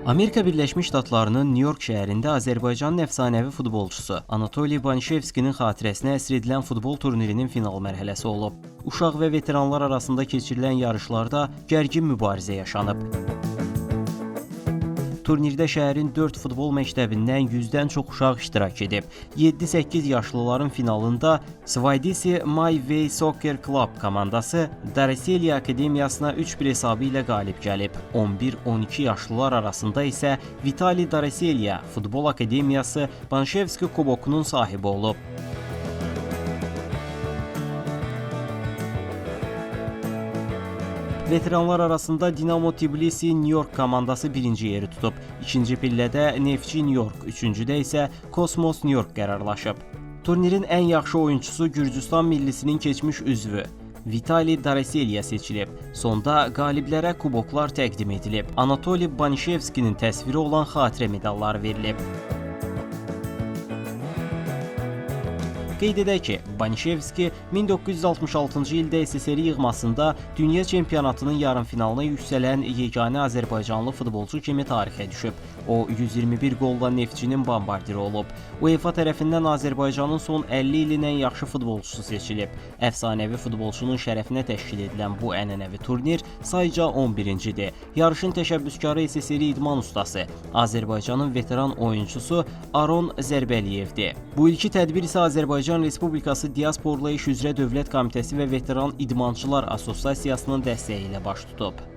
Amerika Birləşmiş Ştatlarının New-York şəhərində Azərbaycanın əfsanəvi futbolçusu Anatoliy Banişevskinin xatirəsinə həsr edilən futbol turnirinin final mərhələsi olub. Uşaq və veteranlar arasında keçirilən yarışlarda gərgin mübarizə yaşanıb. Turnirdə şəhərin 4 futbol məktəbindən 100-dən çox uşaq iştirak edib. 7-8 yaşlıların finalında Svaidisi My Way Soccer Club komandası Darıselya Akademiyasına 3-1 hesabı ilə qalib gəlib. 11-12 yaşlılar arasında isə Vitali Darıselya Futbol Akademiyası Banişevski kubokunun sahibi olub. Veteranlar arasında Dinamo Tbilisi New York komandası birinci yeri tutub. İkinci pillədə Neftçi New York, üçüncüdə isə Kosmos New York qərarlaşıb. Turnirin ən yaxşı oyuncusu Gürcüstan millisinin keçmiş üzvü Vitali Darıselya seçilib. Sonda qaliblərə kuboklar təqdim edilib. Anatoliy Banişevskinin təsviri olan xatirə medalları verilib. Qeyd edək ki, Banişevski 1966-cı ildə SSR yığmasında dünya çempionatının yarımfinalına yüksələn yeganə Azərbaycanlı futbolçu kimi tarixə düşüb. O, 121 qolla Neftçinin bombardiri olub. UEFA tərəfindən Azərbaycanın son 50 ilin ən yaxşı futbolçusu seçilib. Əfsanəvi futbolçunun şərəfinə təşkil edilən bu ənənəvi turnir sayca 11-cidir. Yarışın təşəbbüskarı SSR idman ustası, Azərbaycanın veteran oyuncusu Aron Zərbəliyevdir. Bu ilki tədbir isə Azərbaycan Respublikası Diasporla İş üzrə Dövlət Komitəsi və Veteran İdmançılar Assosiasiyasının dəstəyi ilə baş tutub.